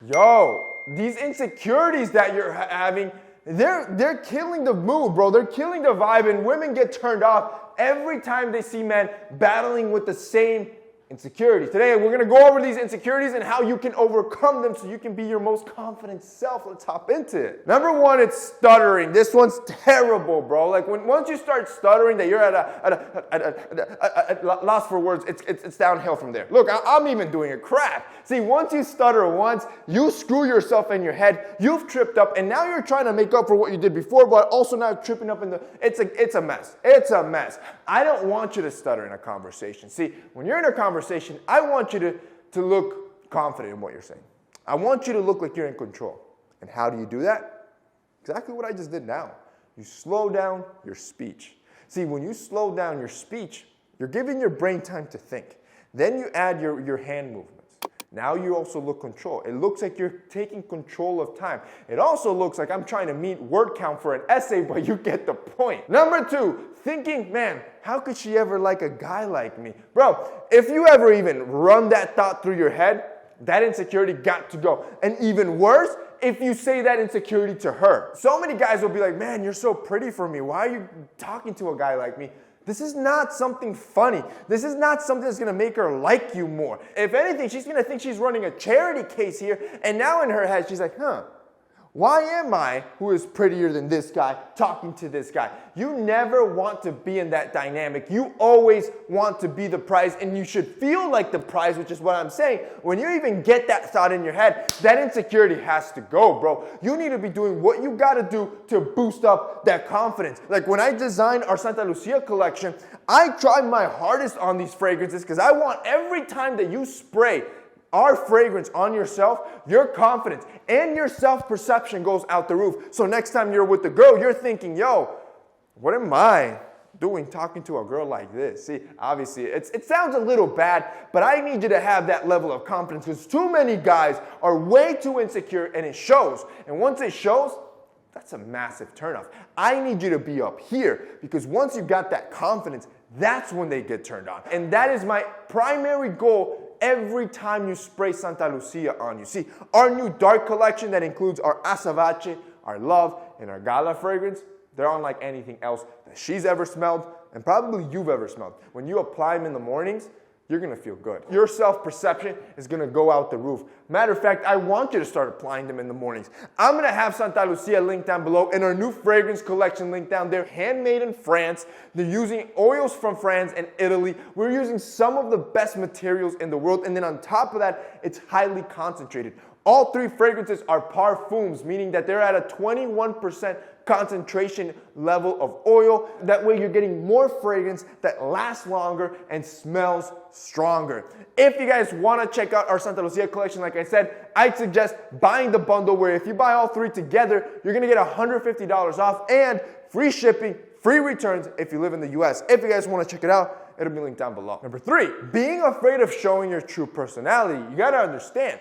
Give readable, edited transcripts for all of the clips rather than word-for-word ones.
Yo, these insecurities that you're having, they're killing the mood, bro. They're killing the vibe, and women get turned off every time they see men battling with the same insecurities. Today, we're going to go over these insecurities and how you can overcome them so you can be your most confident self. Let's hop into it. Number one, it's stuttering. This one's terrible, bro. Like once you start stuttering, that you're at a loss for words, it's downhill from there. Look, I'm even doing it. Crap. See, once you stutter once, you screw yourself in your head. You've tripped up, and now you're trying to make up for what you did before, but also now tripping up in the. It's a mess. It's a mess. I don't want you to stutter in a conversation. See, when you're in a conversation, I want you to look confident in what you're saying. I want you to look like you're in control. And how do you do that? Exactly what I just did now. You slow down your speech. See, when you slow down your speech, you're giving your brain time to think. Then you add your hand movements. Now you also look control. It looks like you're taking control of time. It also looks like I'm trying to meet word count for an essay, but you get the point. Number two, thinking, man, how could she ever like a guy like me? Bro, if you ever even run that thought through your head, that insecurity got to go. And even worse, if you say that insecurity to her. So many guys will be like, man, you're so pretty for me. Why are you talking to a guy like me? This is not something funny. This is not something that's going to make her like you more. If anything, she's going to think she's running a charity case here. And now in her head, she's like, why am I, who is prettier than this guy, talking to this guy? You never want to be in that dynamic. You always want to be the prize, and you should feel like the prize, which is what I'm saying. When you even get that thought in your head, that insecurity has to go, bro. You need to be doing what you got to do to boost up that confidence. Like when I designed our Santa Lucia collection, I tried my hardest on these fragrances because I want every time that you spray our fragrance on yourself, your confidence and your self-perception goes out the roof. So next time you're with the girl, you're thinking, yo, what am I doing talking to a girl like this? See, obviously, it sounds a little bad, but I need you to have that level of confidence because too many guys are way too insecure and it shows. And once it shows, that's a massive turnoff. I need you to be up here because once you've got that confidence, that's when they get turned on. And that is my primary goal every time you spray Santa Lucia on you. See, our new dark collection that includes our Azabache, our Love, and our Gala fragrance, they're unlike anything else that she's ever smelled and probably you've ever smelled. When you apply them in the mornings, you're going to feel good. Your self-perception is going to go out the roof. Matter of fact, I want you to start applying them in the mornings. I'm going to have Santa Lucia linked down below and our new fragrance collection linked down there. Handmade in France. They're using oils from France and Italy. We're using some of the best materials in the world. And then on top of that, it's highly concentrated. All three fragrances are parfums, meaning that they're at a 21% concentration level of oil. That way you're getting more fragrance that lasts longer and smells stronger. If you guys want to check out our Santa Lucia collection, like I said, I'd suggest buying the bundle where if you buy all three together, you're going to get $150 off and free shipping, free returns if you live in the US. If you guys want to check it out, it'll be linked down below. Number three, being afraid of showing your true personality. You got to understand,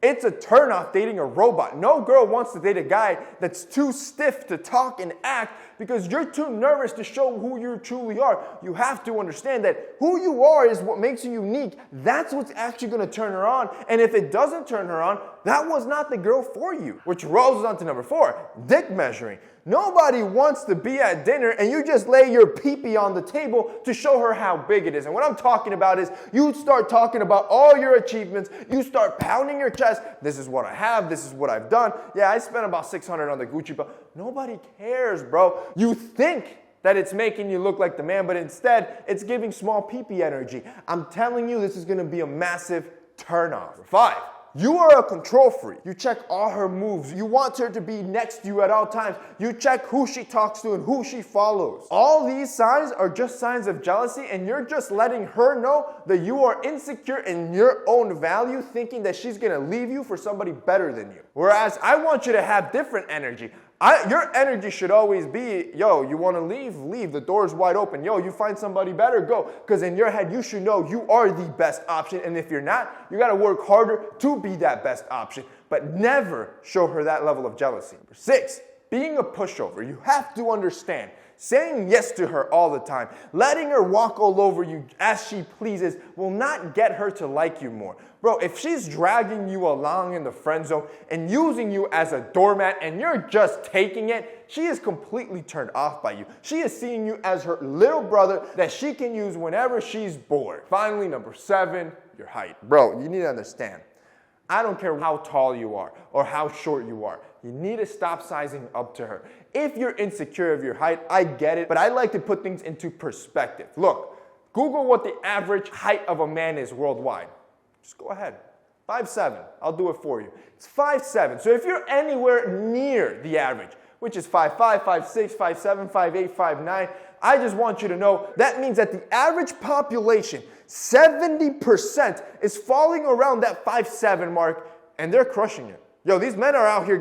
it's a turnoff dating a robot. No girl wants to date a guy that's too stiff to talk and act because you're too nervous to show who you truly are. You have to understand that who you are is what makes you unique. That's what's actually going to turn her on. And if it doesn't turn her on, that was not the girl for you. Which rolls on to number four, dick measuring. Nobody wants to be at dinner and you just lay your pee-pee on the table to show her how big it is. And what I'm talking about is you start talking about all your achievements. You start pounding your chest. This is what I have. This is what I've done. Yeah, I spent about $600 on the Gucci belt. Nobody cares, bro. You think that it's making you look like the man, but instead it's giving small pee-pee energy. I'm telling you, this is going to be a massive turn-off. Number five. You are a control freak. You check all her moves. You want her to be next to you at all times. You check who she talks to and who she follows. All these signs are just signs of jealousy, and you're just letting her know that you are insecure in your own value, thinking that she's going to leave you for somebody better than you. Whereas I want you to have different energy. Your energy should always be, yo, you want to leave? Leave. The door's wide open. Yo, you find somebody better? Go. Because in your head, you should know you are the best option. And if you're not, you got to work harder to be that best option. But never show her that level of jealousy. Number six, being a pushover. You have to understand. saying yes to her all the time, letting her walk all over you as she pleases will not get her to like you more. Bro, if she's dragging you along in the friend zone and using you as a doormat and you're just taking it, she is completely turned off by you. She is seeing you as her little brother that she can use whenever she's bored. Finally, number 7, your height. Bro, you need to understand. I don't care how tall you are or how short you are. You need to stop sizing up to her. If you're insecure of your height, I get it, but I like to put things into perspective. Look, Google what the average height of a man is worldwide. Just go ahead. 5'7". I'll do it for you. It's 5'7". So if you're anywhere near the average, which is 5'5", 5'6", 5'7", 5'8", 5'9", I just want you to know that means that the average population, 70% is falling around that 5'7" mark, and they're crushing it. Yo, these men are out here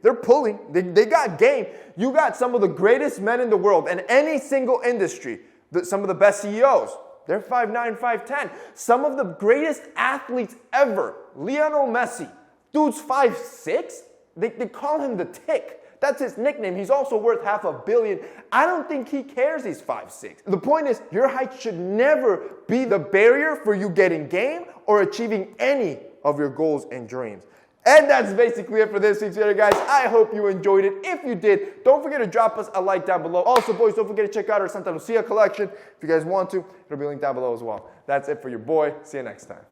they're pulling, they got game. You got some of the greatest men in the world in any single industry, some of the best CEOs. They're 5'9", 5'10". Some of the greatest athletes ever, Lionel Messi, dude's 5'6". They call him the Tick. That's his nickname. He's also worth $500 million. I don't think he cares he's 5'6". The point is, your height should never be the barrier for you getting game or achieving any of your goals and dreams. And that's basically it for this week's video, guys. I hope you enjoyed it. If you did, don't forget to drop us a like down below. Also, boys, don't forget to check out our Santa Lucia collection. If you guys want to, it'll be linked down below as well. That's it for your boy. See you next time.